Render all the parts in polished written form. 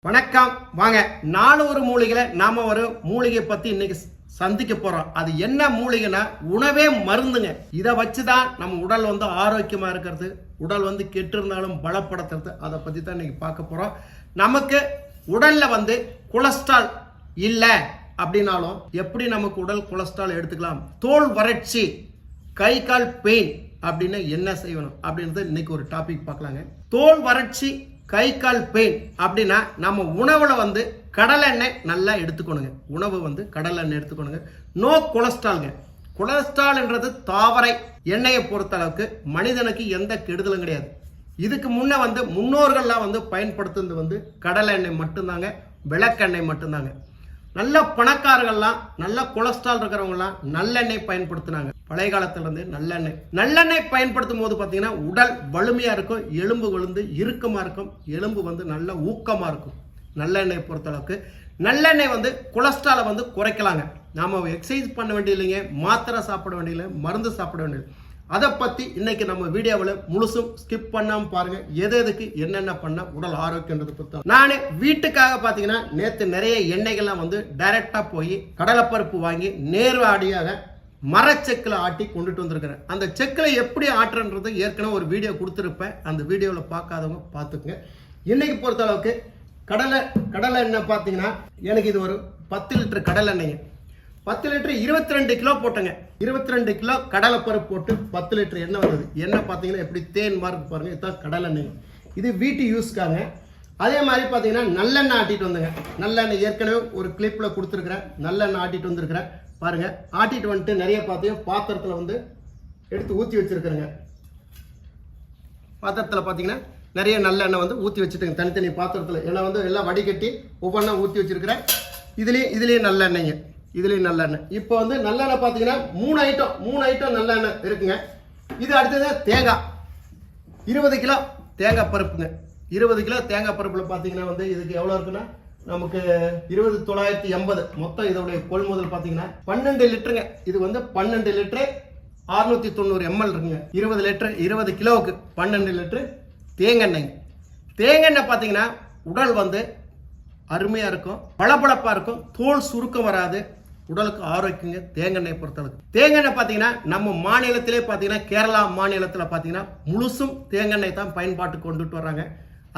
வணக்கம். வாங்க, நாலு ஒரு மூலிகையில நாம ஒரு மூலிகை பத்தி இன்னைக்கு சந்திக்க போறோம். அது என்ன மூலிகைனா உணவே மருந்துங்க. இதை வச்சுதான் நம்ம உடல் வந்து ஆரோக்கியமா இருக்கிறது, உடல் வந்து கெட்டு இருந்தாலும் பலப்படுத்துறது. அதை பத்தி தான் இன்னைக்கு பார்க்க போறோம். நமக்கு உடல்ல வந்து கொலஸ்ட்ரால் இல்ல அப்படின்னாலும் எப்படி நமக்கு உடல் கொலஸ்ட்ரால் எடுத்துக்கலாம், தோல் வறட்சி, கை கால் பெயின் அப்படின்னு என்ன செய்யணும் அப்படின்றது இன்னைக்கு ஒரு டாபிக் பார்க்கலாங்க. தோல் வறட்சி, கை கால் பெயின் அப்படின்னா நம்ம உணவுல வந்து கடலை எண்ணெய் நல்லா எடுத்துக்கணுங்க. உணவு வந்து கடலை எண்ணெய் எடுத்துக்கணுங்க. நோ கொலஸ்ட்ரால்ங்க. கொலஸ்ட்ரால்ன்றது தாவரை எண்ணெயை பொறுத்த அளவுக்கு மனிதனுக்கு எந்த கெடுதலும் கிடையாது. இதுக்கு முன்ன வந்து முன்னோர்கள்லாம் வந்து பயன்படுத்துறது வந்து கடலை எண்ணெய் மட்டும்தாங்க, விளக்கெண்ணெய் மட்டும்தாங்க. நல்ல பணக்காரர்கள்லாம், நல்ல கொலஸ்ட்ரால் இருக்கிறவங்கலாம் நல்லெண்ணெய் பயன்படுத்தினாங்க பழைய காலத்துல இருந்து. நல்லெண்ணெய் பயன்படுத்தும் போது பார்த்தீங்கன்னா உடல் வலிமையா இருக்கும், எலும்பு விழுந்து இறுக்கமா இருக்கும், எலும்பு வந்து நல்ல ஊக்கமா இருக்கும். நல்லெண்ணெய் பொறுத்த அளவுக்கு நல்லெண்ணெய் வந்து கொலஸ்ட்ராலை வந்து குறைக்கலாங்க. நாம எக்ஸசைஸ் பண்ண வேண்டியதில்லைங்க, மாத்திரை சாப்பிட வேண்டியதில்லை, மருந்து சாப்பிட வேண்டியது. அதை பத்தி இன்னைக்கு நம்ம வீடியோவில் முழுசும் ஸ்கிப் பண்ணாம பாருங்க. எதுக்கு என்னென்ன பண்ண உடல் ஆரோக்கியன்றது பத்தி நான் வீட்டுக்காக பாத்தீங்கன்னா நேற்று நிறைய எண்ணெய்கள்லாம் வந்து டைரக்டா போய் கடலைப்பருப்பு வாங்கி நேரடியாக மரச்செக்கில் ஆட்டி கொண்டுட்டு வந்திருக்கிறேன். அந்த செக்கில் எப்படி ஆட்டுறன்றது ஏற்கனவே ஒரு வீடியோ கொடுத்துருப்பேன். அந்த வீடியோவில் பார்க்காதவங்க பார்த்துக்குங்க. இன்னைக்கு பொறுத்த அளவுக்கு கடலை எண்ணெய் பார்த்தீங்கன்னா எனக்கு இது ஒரு 10 லிட்டர் கடலை எண்ணெய். 10 லிட்டர் 22 கிலோ போட்டேங்க. 22 கிலோ கடலைப்பருப்பு போட்டு 10 லிட்டர் எண்ணெய் வந்தது. எண்ணெய் பார்த்தீங்கன்னா எப்படி தேன் மார்க் பாருங்க. இதுதான் கடலை எண்ணெய். இது வீட்டு யூஸ்க்காங்க. அதே மாதிரி பார்த்தீங்கன்னா நல்லெண்ணெய் ஆட்டிட்டு வந்தேங்க. நல்லெண்ணெய் ஏற்கனவே ஒரு கிளிப்பில் கொடுத்துருக்குறேன். நல்லெண்ணெய் ஆட்டிட்டு வந்திருக்கிறேன் பாருங்க. ஆட்டிட்டு வந்துட்டு நிறைய பார்த்தீங்கன்னா பாத்திரத்தில் வந்து எடுத்து ஊற்றி வச்சிருக்கிறேங்க. பாத்திரத்தில் பார்த்தீங்கன்னா நிறைய நல்லெண்ணெய் வந்து ஊற்றி வச்சுட்டுங்க. தனித்தனி பாத்திரத்தில் எண்ணெய் வந்து எல்லாம் வடிகட்டி ஒவ்வொன்றா ஊற்றி வச்சிருக்கிறேன். இதுலேயும் நல்லெண்ணெய்ங்க, இதுலேயும் நல்லெண்ணெய். இப்போ வந்து நல்லெண்ணெய் பார்த்தீங்கன்னா மூணு ஐட்டம் நல்லெண்ணெய் இருக்குங்க. இது அடுத்தது தேங்காய் 20 கிலோ தேங்காய் பருப்புங்க. 20 கிலோ தேங்காய் பருப்பில் பார்த்தீங்கன்னா வந்து இதுக்கு எவ்வளோ இருக்குன்னா நமக்கு 20,980. மொத்தம் இதோடைய கொள்முதல் பார்த்தீங்கன்னா 12 லிட்டருங்க. இது வந்து 12 லிட்டரு 690 ml இருக்குங்க. 20 லிட்டர் 20 கிலோவுக்கு 12 லிட்டரு தேங்காய். தேங்காய் பார்த்தீங்கன்னா உடல் வந்து அருமையாக இருக்கும், பளபளப்பாக இருக்கும், தோல் சுருக்கம் வராது, உடலுக்கு ஆரோக்கியங்க. தேங்காய் பொறுத்தளவுக்கு தேங்காய் பார்த்தீங்கன்னா நம்ம மாநிலத்திலே பார்த்தீங்கன்னா கேரளா மாநிலத்தில் பார்த்தீங்கன்னா முழுசும் தேங்காய் தான் பயன்பாட்டு கொண்டுட்டு வர்றாங்க.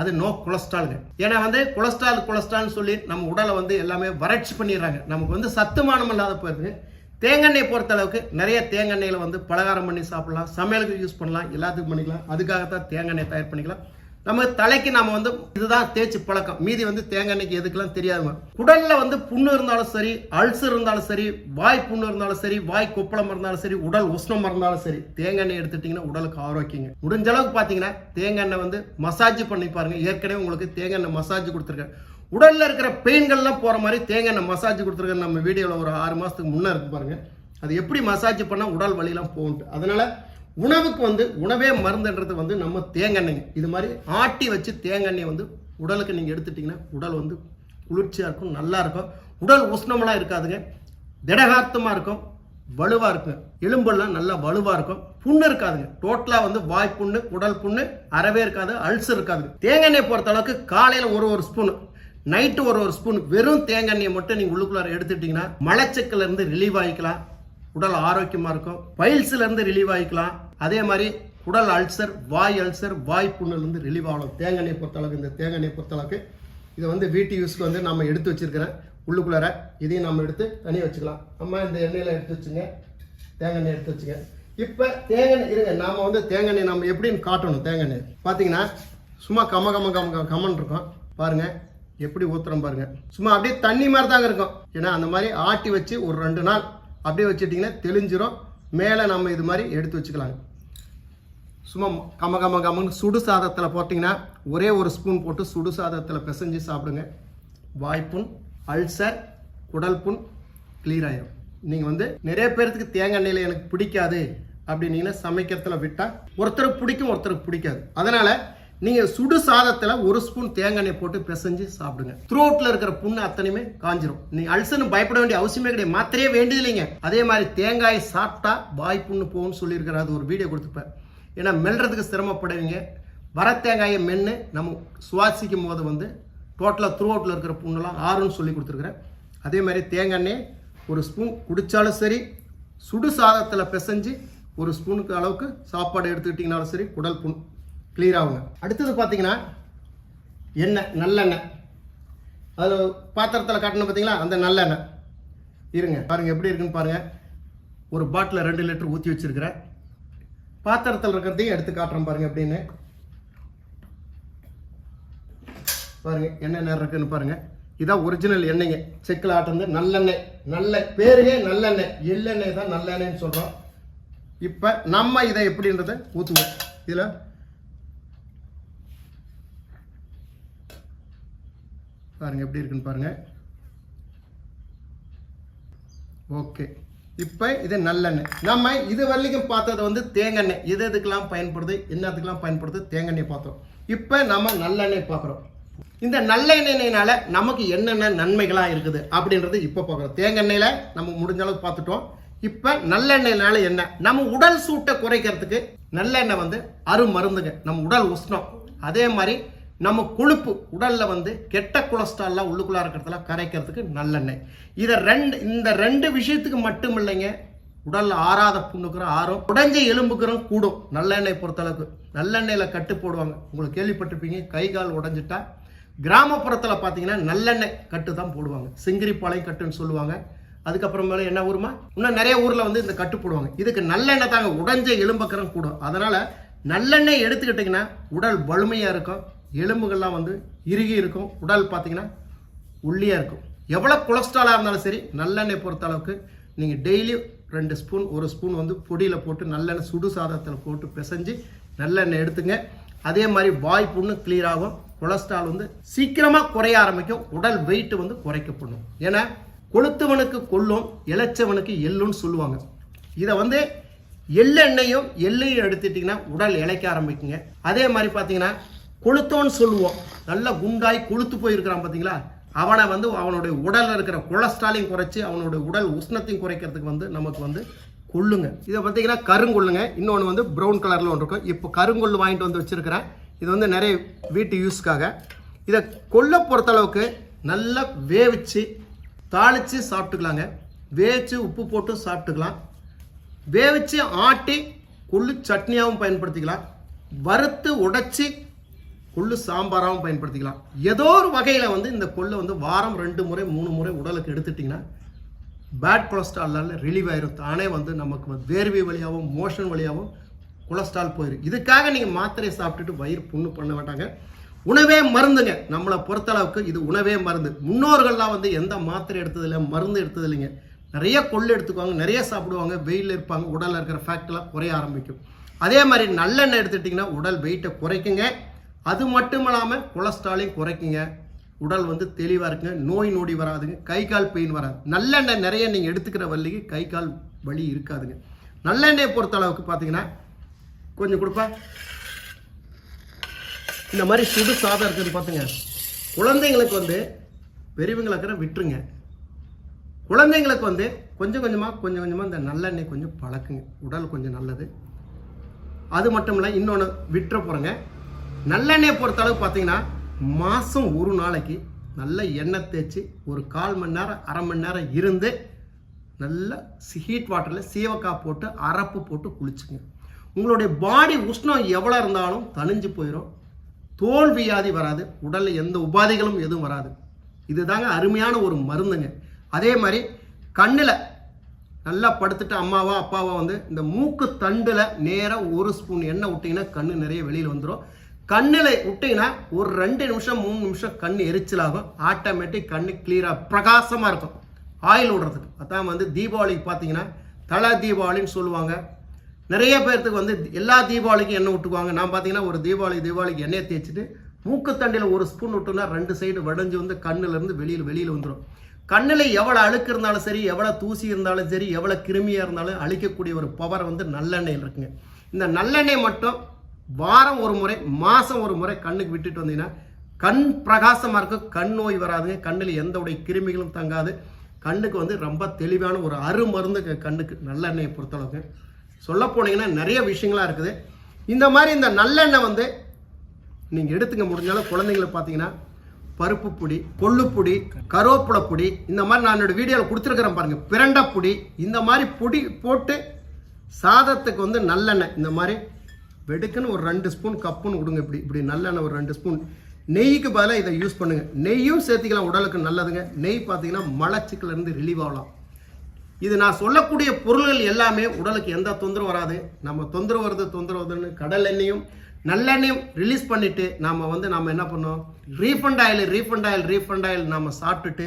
அது நோ கொலஸ்ட்ராலுங்க. ஏன்னா வந்து கொலஸ்ட்ரால்னு சொல்லி நம்ம உடலை வந்து எல்லாமே வறட்சி பண்ணிடுறாங்க. நமக்கு வந்து சத்துமானம் இல்லாத போயிருங்க. தேங்காய் பொறுத்த அளவுக்கு நிறைய தேங்காய்ல வந்து பலகாரம் பண்ணி சாப்பிடலாம், சமையலுக்கு யூஸ் பண்ணலாம், எல்லாத்துக்கும் பண்ணிக்கலாம். அதுக்காகத்தான் தேங்காய் தயார் பண்ணிக்கலாம். நம்ம தலைக்கு நாம வந்து இதுதான் தேய்ச்சி பழக்கம். மீதி வந்து தேங்காய்க்கு எதுக்கெல்லாம் தெரியாதுங்க. குடல்ல வந்து புண்ணு இருந்தாலும் சரி, அல்சர் இருந்தாலும் சரி, வாய் புண்ணு இருந்தாலும் சரி, வாய் கொப்பளம் இருந்தாலும் சரி, உடல் உஷ்ணம் இருந்தாலும் சரி, தேங்காய் எடுத்துட்டீங்கன்னா உடலுக்கு ஆரோக்கியங்க. முடிஞ்ச அளவுக்கு பாத்தீங்கன்னா தேங்காய் வந்து மசாஜ் பண்ணி பாருங்க. ஏற்கனவே உங்களுக்கு தேங்காய் மசாஜ் கொடுத்துருக்கேன். உடல்ல இருக்கிற பெயின்கள்லாம் போற மாதிரி தேங்காய் மசாஜ் கொடுத்துருக்கேன். நம்ம வீடியோவில் ஒரு 6 மாசத்துக்கு முன்னே இருக்கு பாருங்க. அது எப்படி மசாஜ் பண்ணா உடல் வலியெல்லாம் போகுது. அதனால உணவுக்கு வந்து உணவே மருந்துன்றது வந்து நம்ம தேங்காய். இது மாதிரி ஆட்டி வச்சு தேங்காய் வந்து உடலுக்கு நீங்கள் எடுத்துட்டீங்கன்னா உடல் வந்து குளிர்ச்சியாக இருக்கும், நல்லா இருக்கும், உடல் உஷ்ணமெல்லாம் இருக்காதுங்க, திடகார்த்தமாக இருக்கும், வலுவாக இருக்குங்க, எலும்பெல்லாம் நல்லா வலுவாக இருக்கும், புண்ணு இருக்காதுங்க. டோட்டலாக வந்து வாய் புண்ணு, உடல் புண்ணு அறவே இருக்காது, அல்சர் இருக்காது. தேங்காய் பொறுத்த அளவுக்கு காலையில் ஒரு ஸ்பூன், நைட்டு ஒரு ஸ்பூன் வெறும் தேங்காய் மட்டும் நீங்கள் உள்ளுக்குள்ளார எடுத்துட்டீங்கன்னா மலச்சிக்கல்ல இருந்து ரிலீவ் ஆகிக்கலாம், உடல் ஆரோக்கியமாக இருக்கும், பைல்ஸ்ல இருந்து ரிலீவ் ஆகிக்கலாம். அதே மாதிரி உடல் அல்சர், வாய் புண்ணுலேருந்து ரிலீவ் ஆகலாம். தேங்காய் பொறுத்தளவுக்கு இந்த தேங்காய் பொறுத்தளவுக்கு இதை வந்து வீட்டு யூஸ்க்கு வந்து நம்ம எடுத்து வச்சிருக்கிறேன். உள்ளுக்குள்ளார இதையும் நம்ம எடுத்து தனியாக வச்சுக்கலாம். நம்ம இந்த எண்ணெயில் எடுத்து வச்சுங்க, தேங்காய் எடுத்து வச்சுங்க. இப்போ தேங்காய் இருங்க, நாம் வந்து தேங்காய் நம்ம எப்படின்னு காட்டணும். தேங்காய் பார்த்தீங்கன்னா சும்மா கமன் இருக்கும் பாருங்க. எப்படி ஊத்துறோம் பாருங்க. சும்மா அப்படியே தண்ணி மாதிரி தாங்க இருக்கும். ஏன்னா அந்த மாதிரி ஆட்டி வச்சு ஒரு 2 நாள் அப்படியே வச்சுட்டிங்கன்னா தெளிஞ்சிரும். மேலே நம்ம இது மாதிரி எடுத்து வச்சுக்கலாங்க. சும்மா கமன்னு சுடு சாதத்தில் போட்டிங்கன்னா ஒரே ஒரு ஸ்பூன் போட்டு சுடு சாதத்தில் பிசைஞ்சு சாப்பிடுங்க. வாய்ப்புண், அல்சர், குடல் புண் கிளியர் ஆயிரும். நீங்கள் வந்து நிறைய பேர்த்துக்கு தேங்காய் எண்ணெயில் எனக்கு பிடிக்காது அப்படின்னீங்கன்னா சமைக்கிறதுல விட்டால் ஒருத்தருக்கு பிடிக்கும், ஒருத்தருக்கு பிடிக்காது. அதனால நீங்கள் சுடு சாதத்தில் ஒரு ஸ்பூன் தேங்காய் எண்ணெய் போட்டு பிசைஞ்சு சாப்பிடுங்க. த்ரோட்ல இருக்கிற புண்ணு அத்தனையுமே காஞ்சிரும். நீங்க அல்சர்னு பயப்பட வேண்டிய அவசியமே கிடையாது, மாத்திரையே வேண்டியது இல்லைங்க. அதே மாதிரி தேங்காய் சாப்பிட்டா வாய் புண்ணு போகும்னு சொல்லியிருக்கிற அது ஒரு வீடியோ கொடுத்துப்பேன். ஏன்னா மெல்றதுக்கு சிரமப்படுவீங்க. வர தேங்காயை மென்று நம்ம சுவாசிக்கும் போது வந்து டோட்டலாக த்ரூ அவுட்டில் இருக்கிற புண்ணெல்லாம் ஆறுன்னு சொல்லி கொடுத்துருக்குறேன். அதே மாதிரி தேங்காய் எண்ணெய் ஒரு ஸ்பூன் குடித்தாலும் சரி, சுடு சாதத்தில் பிசைஞ்சு ஒரு ஸ்பூனுக்கு அளவுக்கு சாப்பாடு எடுத்துக்கிட்டிங்கனாலும் சரி, குடல் புண் கிளியர் ஆகுங்க. அடுத்தது பார்த்தீங்கன்னா எண்ணெய், நல்லெண்ணெய். அதில் பாத்திரத்தில் காட்டணும் பார்த்தீங்களா, அந்த நல்லெண்ணெய் இருங்க. பாருங்கள் எப்படி இருக்குன்னு பாருங்கள். ஒரு பாட்டில் 2 லிட்டர் ஊற்றி வச்சுருக்கிறேன். பாத்திரத்தில் இருக்கிறதையும் எடுத்து காட்டுறேன் பாருங்கள் எப்படின்னு. பாருங்கள் என்ன நேரம் இருக்குன்னு பாருங்கள். இதான் ஒரிஜினல் எண்ணெய்ங்க, செக்கில் ஆட்டுறது நல்லெண்ணெய். நல்ல பேருங்க நல்லெண்ணெய், எள்ளெண்ணெய் தான் நல்லெண்ணெய்ன்னு சொல்கிறோம். இப்போ நம்ம இதை எப்படின்றத ஊற்றுவோம். இதில் பாருங்க எப்படி இருக்குன்னு பாருங்க. ஓகே, இப்போ இது நல்லெண்ணெய். நம்ம இது வரைக்கும் பார்த்தது வந்து தேங்காய். எது எதுக்கெல்லாம் பயன்படுது, என்னத்துக்கெல்லாம் பயன்படுது, தேங்காய் பார்த்தோம். இப்போ நம்ம நல்லெண்ணெய் பார்க்குறோம். இந்த நல்லெண்ணெய்னால நமக்கு என்னென்ன நன்மைகளாக இருக்குது அப்படின்றது இப்போ பார்க்குறோம். தேங்காய்ல நம்ம முடிஞ்ச அளவுக்கு பார்த்துட்டோம். இப்போ நல்லெண்ணெய்னால என்ன, நம்ம உடல் சூட்டை குறைக்கிறதுக்கு நல்லெண்ணெய் வந்து அருமருந்துங்க. நம்ம உடல் உஷ்ணம், அதே மாதிரி நம்ம கொழுப்பு உடல்ல வந்து கெட்ட கொலஸ்ட்ரால்லாம் உள்ளுக்குள்ளே இருக்கிறதுல கரைக்கிறதுக்கு நல்லெண்ணெய். இந்த ரெண்டு விஷயத்துக்கு மட்டும் இல்லைங்க, உடல்ல ஆறாத புண்ணுக்குறோம் ஆறும், உடஞ்ச எலும்புக்குறோம் கூடும். நல்லெண்ணெய் பொறுத்தளவுக்கு நல்லெண்ணெயில் கட்டு போடுவாங்க. உங்களுக்கு கேள்விப்பட்டிருப்பீங்க, கை கால் உடஞ்சிட்டா கிராமப்புறத்தில் பார்த்தீங்கன்னா நல்லெண்ணெய் கட்டு தான் போடுவாங்க. சிங்கிரிப்பாளையம் கட்டுன்னு சொல்லுவாங்க. அதுக்கப்புறமேல என்ன ஊருமா, இன்னும் நிறைய ஊரில் வந்து இந்த கட்டு போடுவாங்க. இதுக்கு நல்லெண்ணெய் தாங்க உடஞ்ச எலும்புக்கரம் கூடும். அதனால் நல்லெண்ணெய் எடுத்துக்கிட்டிங்கன்னா உடல் வலிமையாக இருக்கும், எலும்புகள்லாம் வந்து இறுகி இருக்கும், உடல் பார்த்தீங்கன்னா ஒல்லியாக இருக்கும். எவ்வளோ கொலஸ்ட்ராலாக இருந்தாலும் சரி, நல்லெண்ணெய் பொறுத்த அளவுக்கு நீங்கள் டெய்லி 2 ஸ்பூன் 1 ஸ்பூன் வந்து பொடியில் போட்டு நல்லெண்ணெய் சுடு சாதத்தில் போட்டு பிசைஞ்சு நல்லெண்ணெய் எடுத்துங்க. அதே மாதிரி வாய் புண்ணு கிளியர் ஆகும், கொலஸ்ட்ரால் வந்து சீக்கிரமாக குறைய ஆரம்பிக்கும், உடல் வெயிட் வந்து குறைக்கப்படும். ஏன்னா கொளுத்தவனுக்கு கொல்லும், இளைச்சவனுக்கு எள்ளுன்னு சொல்லுவாங்க. இதை வந்து எள்ளெண்ணையும் எள்ளையும் எடுத்துட்டிங்கன்னா உடல் இளைக்க ஆரம்பிக்குங்க. அதே மாதிரி பார்த்தீங்கன்னா கொளுத்தோன்னு சொல்லுவோம், நல்லா குண்டாய் கொளுத்து போயிருக்கிறான் பார்த்தீங்களா, அவனை வந்து அவனுடைய உடலில் இருக்கிற கொலஸ்ட்ராலையும் குறைச்சி அவனுடைய உடல் உஷ்ணத்தையும் குறைக்கிறதுக்கு வந்து நமக்கு வந்து கொள்ளுங்க. இதை பார்த்தீங்கன்னா கருங்கொள்ளுங்க. இன்னொன்று வந்து ப்ரௌன் கலரில் ஒன்று இருக்கும். இப்போ கருங்கொள்ளு வாங்கிட்டு வந்து வச்சுருக்கிறேன். இது வந்து நிறைய வீட்டு யூஸ்க்காக. இதை கொல்லை பொறுத்தளவுக்கு நல்லா வேவிச்சு தாளித்து சாப்பிட்டுக்கலாங்க. வேவிச்சு உப்பு போட்டு சாப்பிட்டுக்கலாம். வேவிச்சு ஆட்டி கொள்ளு சட்னியாகவும் பயன்படுத்திக்கலாம். வறுத்து உடைச்சி கொள்ளு சாம்பாராகவும் பயன்படுத்திக்கலாம். ஏதோ ஒரு வகையில் வந்து இந்த கொள்ளை வந்து வாரம் 2 முறை 3 முறை உடலுக்கு எடுத்துட்டிங்கன்னா பேட் கொலஸ்ட்ரால் ரிலீவ் ஆயிரும். தானே வந்து நமக்கு வேர்வை வழியாகவும் மோஷன் வழியாகவும் கொலஸ்ட்ரால் போயிடும். இதுக்காக நீங்கள் மாத்திரையை சாப்பிட்டுட்டு வயிறு புண்ணு பண்ண மாட்டாங்க. உணவே மருந்துங்க. நம்மளை பொறுத்தளவுக்கு இது உணவே மருந்து. முன்னோர்கள்லாம் வந்து எந்த மாத்திரை எடுத்ததில்லை, மருந்து எடுத்தது இல்லைங்க. நிறைய கொள்ளு எடுத்துக்குவாங்க, நிறைய சாப்பிடுவாங்க, வெயிலில் இருப்பாங்க, உடலில் இருக்கிற ஃபேக்ட்லாம் குறைய ஆரம்பிக்கும். அதே மாதிரி நல்லெண்ணெய் எடுத்துட்டிங்கன்னா உடல் வெயிட்டை குறைக்குங்க. அது மட்டும் இல்லாமல் கொலஸ்ட்ராலையும் குறைக்குங்க. உடல் வந்து தெளிவாக இருக்குங்க, நோய் நொடி வராதுங்க, கை கால் பெயின் வராது. நல்லெண்ணெய் நிறைய நீங்கள் எடுத்துக்கிற வள்ளிக்கு கை கால் வலி இருக்காதுங்க. நல்லெண்ணெயை பொறுத்த அளவுக்கு பார்த்தீங்கன்னா கொஞ்சம் கொடுப்பா. இந்த மாதிரி சுடு சாதம் இருக்குது பார்த்துங்க. குழந்தைங்களுக்கு வந்து பெரியவங்களுக்கு விட்டுருங்க. குழந்தைங்களுக்கு வந்து கொஞ்சம் கொஞ்சமாக இந்த நல்லெண்ணெய் கொஞ்சம் பழக்குங்க, உடல் கொஞ்சம் நல்லது. அது மட்டும் இல்லை, இன்னொன்று விட்டுற போகிறேங்க. நல்லெண்ணெயை பொறுத்தளவு பார்த்தீங்கன்னா மாதம் ஒரு நாளைக்கு நல்ல எண்ணெய் தேய்ச்சி ஒரு 1/4 மணி நேரம் 1/2 மணி நேரம் இருந்து நல்ல ஹீட் வாட்டரில் சீவக்காய் போட்டு அரப்பு போட்டு குளிச்சுங்க. உங்களுடைய பாடி உஷ்ணம் எவ்வளோ இருந்தாலும் தணிஞ்சு போயிடும், தோல் வியாதி வராது, உடலில் எந்த உபாதைகளும் எதுவும் வராது. இதுதாங்க அருமையான ஒரு மருந்துங்க. அதே மாதிரி கண்ணில் நல்லா படுத்துட்டு அம்மாவா அப்பாவா வந்து இந்த மூக்கு தண்டில் நேராக 1 ஸ்பூன் எண்ணெய் விட்டிங்கன்னா கண்ணு நிறைய வெளியில் வந்துடும். கண்ணில் விட்டிங்கன்னா ஒரு 2 நிமிஷம் 3 நிமிஷம் கண் எரிச்சலாகும். ஆட்டோமேட்டிக் கண்ணு கிளியராக பிரகாசமாக இருக்கும். ஆயில் விடுறதுக்கு அதான் வந்து தீபாவளிக்கு பார்த்தீங்கன்னா தலை தீபாவளின்னு சொல்லுவாங்க. நிறைய பேர்த்துக்கு வந்து எல்லா தீபாவளிக்கும் எண்ணெய் விட்டுக்குவாங்க. நான் பார்த்தீங்கன்னா ஒரு தீபாவளிக்கு எண்ணெயை தேய்ச்சிட்டு மூக்குத்தண்டியில் 1 ஸ்பூன் விட்டோம்னா 2 சைடு வடைஞ்சு வந்து கண்ணிலேருந்து வெளியில் வந்துடும். கண்ணில் எவ்வளோ அழுக்கு இருந்தாலும் சரி, எவ்வளோ தூசி இருந்தாலும் சரி, எவ்வளோ கிருமியாக இருந்தாலும் அழிக்கக்கூடிய ஒரு பவர் வந்து நல்லெண்ணெயில் இருக்குங்க. இந்த நல்லெண்ணெய் மட்டும் வாரம் 1 முறை மாதம் 1 முறை கண்ணுக்கு விட்டுட்டு வந்தீங்கன்னா கண் பிரகாசமாக இருக்கும், கண் நோய் வராதுங்க, கண்ணில் எந்த உடைய கிருமிகளும் தங்காது. கண்ணுக்கு வந்து ரொம்ப தெளிவான ஒரு அருமருந்து கண்ணுக்கு நல்லெண்ணெயை பொறுத்தளவுக்கு. சொல்ல போனீங்கன்னா நிறைய விஷயங்களாக இருக்குது. இந்த மாதிரி இந்த நல்லெண்ணெய் வந்து நீங்கள் எடுத்துக்க முடிஞ்சாலும் குழந்தைங்களை பார்த்தீங்கன்னா பருப்பு பொடி, கொள்ளுப்பொடி, கருவேப்பிலை பொடி, இந்த மாதிரி நான் என்னோட வீடியோவில் கொடுத்துருக்கிறேன் பாருங்க, பிரண்டை பொடி, இந்த மாதிரி பொடி போட்டு சாதத்துக்கு வந்து நல்லெண்ணெய் இந்த மாதிரி வெடுக்குன்னு ஒரு 2 ஸ்பூன் கப்புன்னு கொடுங்க. இப்படி நல்லெண்ணெய் ஒரு 2 ஸ்பூன். நெய்க்கு பதிலாக இதை யூஸ் பண்ணுங்க. நெய்யும் சேர்த்திக்கலாம், உடலுக்கு நல்லதுங்க. நெய் பார்த்தீங்கன்னா மலச்சிக்கலேருந்து ரிலீவ் ஆகலாம். இது நான் சொல்லக்கூடிய பொருள்கள் எல்லாமே உடலுக்கு எந்த தொந்தரவு வராது. நம்ம தொந்தரவு வருதுன்னு கடல் எண்ணெயும் நல்லெண்ணையும் ரிலீஸ் பண்ணிட்டு நம்ம என்ன பண்ணோம், ரீஃபண்ட் ஆயில் நம்ம சாப்பிட்டுட்டு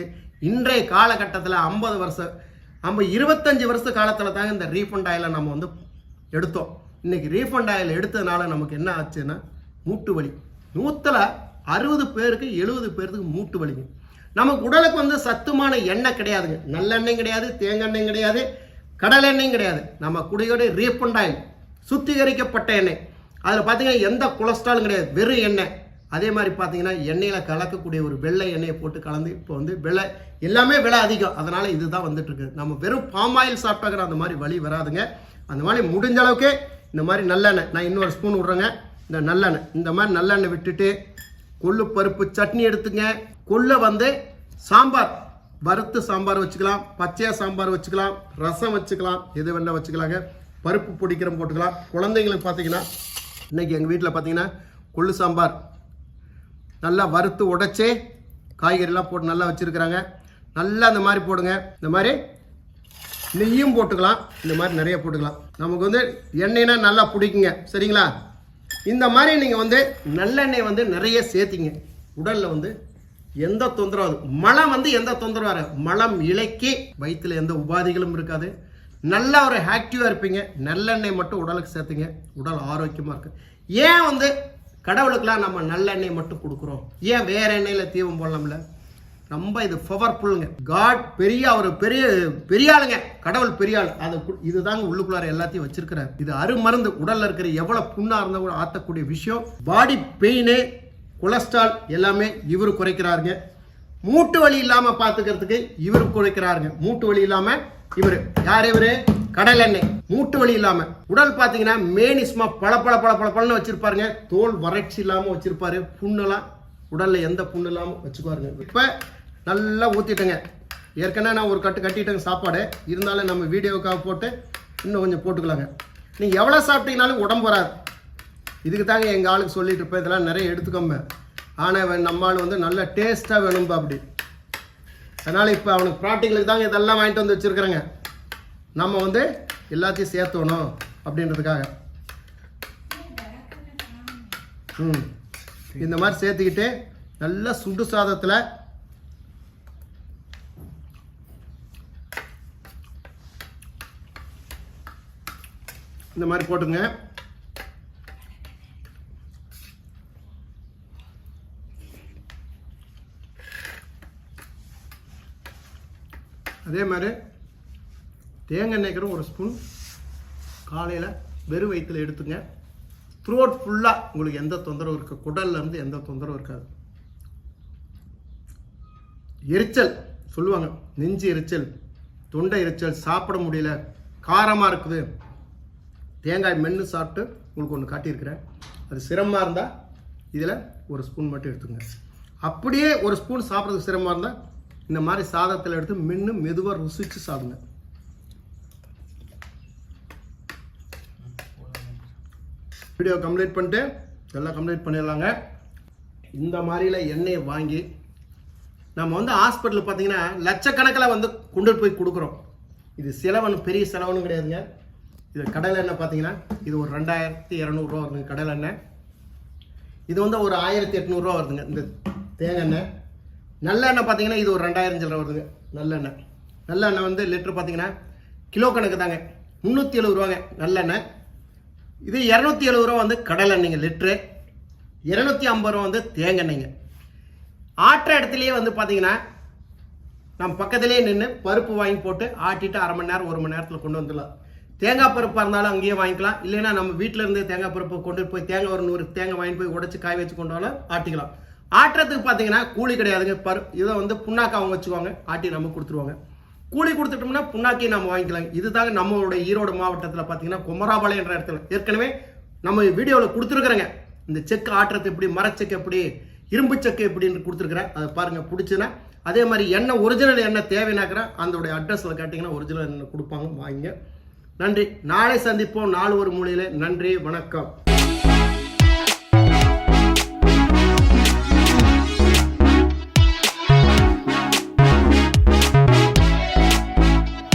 இன்றைய காலகட்டத்தில் 50 வருஷம் 25 வருஷ காலத்தில் தாங்க இந்த ரீஃபண்ட் ஆயிலை நம்ம வந்து எடுத்தோம். இன்னைக்கு ரீஃபண்ட் ஆயில் எடுத்ததுனால நமக்கு என்ன ஆச்சுன்னா மூட்டு வலி. 160 பேருக்கு 70 பேருக்கு மூட்டு வலிங்க. நமக்கு உடலுக்கு வந்து சத்துமான எண்ணெய் கிடையாதுங்க. நல்லெண்ணெயும் கிடையாது, தேங்காய் கிடையாது, கடல் எண்ணெயும் கிடையாது. நம்ம குடியோட ரீஃபண்ட் ஆயில் சுத்திகரிக்கப்பட்ட எண்ணெய். அதில் பார்த்தீங்கன்னா எந்த கொலஸ்ட்ராலும் கிடையாது, வெறும் எண்ணெய். அதே மாதிரி பார்த்தீங்கன்னா எண்ணெயில் கலக்கக்கூடிய ஒரு வெள்ளை எண்ணெயை போட்டு கலந்து இப்போ வந்து எல்லாமே விலை அதிகம். அதனால் இதுதான் வந்துட்டு இருக்கு. நம்ம வெறும் பாம் ஆயில் சாப்பிட்டாக்கிற அந்த மாதிரி வலி வராதுங்க. அந்த மாதிரி முடிஞ்ச அளவுக்கு இந்த மாதிரி நல்லெண்ணெய் நான் இன்னொரு ஸ்பூன் விட்றேங்க. இந்த நல்லெண்ணெய் இந்த மாதிரி நல்லெண்ணெய் விட்டுட்டு கொள்ளு பருப்பு சட்னி எடுத்துங்க. கொள்ளை வந்து சாம்பார், வறுத்து சாம்பார் வச்சுக்கலாம், பச்சையாக சாம்பார் வச்சுக்கலாம், ரசம் வச்சுக்கலாம், எது வேணால் வச்சுக்கலாங்க. பருப்பு பொடிக்கிற போட்டுக்கலாம். குழந்தைங்களுக்கு பார்த்தீங்கன்னா இன்றைக்கி எங்கள் வீட்டில் பார்த்தீங்கன்னா கொள்ளு சாம்பார் நல்லா வறுத்து உடைச்சி காய்கறிலாம் போட்டு நல்லா வச்சுருக்குறாங்க. நல்லா இந்த மாதிரி போடுங்க. இந்த மாதிரி நெய்யும் போட்டுக்கலாம், இந்த மாதிரி நிறைய போட்டுக்கலாம். நமக்கு வந்து எண்ணெய்னா நல்லா பிடிக்குங்க, சரிங்களா? இந்த மாதிரி நீங்கள் வந்து நல்லெண்ணெய் வந்து நிறைய சேர்த்திங்க. உடலில் வந்து எந்த தொந்தரவு, மலம் வந்து எந்த தொந்தரவு வர, மலம் இலக்கி வயிற்றில் எந்த உபாதிகளும் இருக்காது. நல்லா ஒரு ஆக்டிவாக இருப்பீங்க. நல்லெண்ணெய் மட்டும் உடலுக்கு சேர்த்துங்க, உடல் ஆரோக்கியமாக இருக்கு. ஏன் வந்து கடவுளுக்கெல்லாம் நம்ம நல்லெண்ணெய் மட்டும் கொடுக்குறோம்? ஏன் வேற எண்ணெயில் தீபம் போடலாம்ல? ரொம்ப இது பவர்ஃபுல்லுங்க. காட் ஒரு பெரிய ஆளுங்க, கடவுள் பெரிய ஆள். அதை இதுதாங்க உள்ளுக்குள்ளார எல்லாத்தையும் வச்சிருக்கிறார். இது அருமருந்து. உடல்ல இருக்கிற எவ்வளவு புண்ணா இருந்தா கூட ஆத்தக்கூடிய விஷயம். பாடி பெயின், கொலஸ்ட்ரால் எல்லாமே இவரு குறைக்கிறாருங்க. மூட்டு வலி இல்லாம பாத்துக்கிறதுக்கு இவரு குறைக்கிறாருங்க. மூட்டு வலி இல்லாம இவரு கடல் எண்ணெய். மூட்டு வலி இல்லாம உடல் பாத்தீங்கன்னா மேனிஸ்மா பளபளன்னு வச்சிருப்பாருங்க. தோல் வறட்சி இல்லாம வச்சிருப்பாரு. புண்ணெல்லாம் உடல்ல எந்த புண்ணு இல்லாம வச்சுக்குவாருங்க. இப்ப நல்லா ஊத்திட்டேங்க. ஏற்கனவே நான் ஒரு கட்டிட்டேங்க சாப்பாடு. இருந்தாலும் நம்ம வீடியோவுக்காக போட்டு இன்னும் கொஞ்சம் போட்டுக்கலாங்க. நீங்க எவ்வளவு சாப்பிட்டீங்கனாலும் உடம்பு வராது. இதுக்கு தாங்க எங்கள் ஆளுக்கு சொல்லிட்டு இருப்பேன், இதெல்லாம் நிறைய எடுத்துக்கோங்க. ஆனால் நம்ம ஆள் வந்து நல்ல டேஸ்ட்டாக வேணும்பா அப்படி. அதனால் இப்போ அவனுக்கு ப்ராக்டிக்கலுக்கு தாங்க இதெல்லாம் வாங்கிட்டு வந்து வச்சுருக்குறேங்க. நம்ம வந்து எல்லாத்தையும் சேர்த்தணும் அப்படின்றதுக்காக. இந்த மாதிரி சேர்த்துக்கிட்டு நல்லா சுடு சாதத்தில் இந்த மாதிரி போட்டுங்க. அதே மாதிரி தேங்காய் எண்ணெய்க்கிற ஒரு ஸ்பூன் காலையில் வெறும் வயிற்றில் எடுத்துங்க. த்ரோட் ஃபுல்லாக உங்களுக்கு எந்த தொந்தரவு இருக்கு, குடல்ல இருந்து எந்த தொந்தரவு இருக்காது. எரிச்சல் சொல்லுவாங்க, நெஞ்சு எரிச்சல், தொண்டை எரிச்சல், சாப்பிட முடியல, காரமாக இருக்குது, தேங்காய் மென்று சாப்பிட்டு உங்களுக்கு ஒன்று காட்டியிருக்கிறேன். அது சிரமமாக இருந்தால் இதில் ஒரு ஸ்பூன் மட்டும் எடுத்துங்க. அப்படியே ஒரு ஸ்பூன் சாப்பிட்றதுக்கு சிரமமாக இருந்தால் இந்த மாதிரி சாதத்தில் எடுத்து மென்று மெதுவாக ருசிச்சு சாப்பிடுங்க. வீடியோ கம்ப்ளீட் பண்ணிட்டு எல்லாம் கம்ப்ளீட் பண்ணிடலாங்க. இந்த மாதிரில எண்ணெயை வாங்கி நம்ம வந்து ஹாஸ்பிட்டல் பார்த்தீங்கன்னா லட்சக்கணக்கில் வந்து கொண்டு போய் கொடுக்குறோம். இது பெரிய செலவுன்னு கிடையாதுங்க. இது கடல் எண்ணெய் பார்த்தீங்கன்னா இது ஒரு 2200 ரூபா வருதுங்க கடல் எண்ணெய். இது வந்து ஒரு 1800 ரூபா வருதுங்க இந்த தேங்காய் எண்ணெய். நல்லெண்ணெய் பார்த்தீங்கன்னா இது ஒரு 2000 சில்லரை வருதுங்க. நல்லெண்ணெய் வந்து லிட்டர் பார்த்தீங்கன்னா கிலோ கணக்கு தாங்க, 370 ரூபாங்க நல்லெண்ணெய். இது 270 ரூபா வந்து கடல் எண்ணெய்ங்க லிட்ரு, 250 ரூபா வந்து தேங்காய் எண்ணெய்ங்க. ஆட்டுற இடத்துலையே வந்து பார்த்தீங்கன்னா நம்ம பக்கத்துலேயே நின்று பருப்பு வாங்கி போட்டு ஆட்டிட்டு 1/2 மணி நேரம் 1 மணி நேரத்தில் கொண்டு வந்துடலாம். தேங்காய் பருப்பாக இருந்தாலும் அங்கேயே வாங்கிக்கலாம். இல்லைன்னா நம்ம வீட்டில் இருந்து தேங்காய் பருப்பு கொண்டு போய் தேங்காய் ஒரு 100 தேங்காய் வாங்கி போய் உடச்சி காய வச்சு கொண்டு வரலாம், ஆட்டிக்கலாம். ஆட்டுறதுக்கு பார்த்தீங்கன்னா கூலி கிடையாதுங்க. இதை வந்து புண்ணாக்கு அவங்க வச்சுக்குவாங்க, ஆட்டி நம்ம கொடுத்துருவாங்க. கூலி கொடுத்துட்டோம்னா புண்ணாக்கி நம்ம வாங்கிக்கலாம். இதுதாங்க நம்மளோட ஈரோடு மாவட்டத்தில் பார்த்தீங்கன்னா குமராபாளையம் என்ற இடத்துல ஏற்கனவே நம்ம வீடியோவில் கொடுத்துருக்குறேங்க. இந்த செக்கு ஆட்டுறது எப்படி, மரச்செக்கு எப்படி, இரும்பு சக்கை எப்படின்னு கொடுத்துருக்குறேன், அதை பாருங்கள். பிடிச்சுன்னா அதே மாதிரி எண்ணெய் ஒரிஜினல் எண்ணெய் தேவைனாக்கிறேன், அதோடைய அட்ரஸில் கேட்டிங்கன்னா ஒரிஜினல் எண்ணெய் கொடுப்பாங்க, வாங்க. நன்றி. நாளை சந்திப்போம் 4 ஒரு மூலையில். நன்றி, வணக்கம்.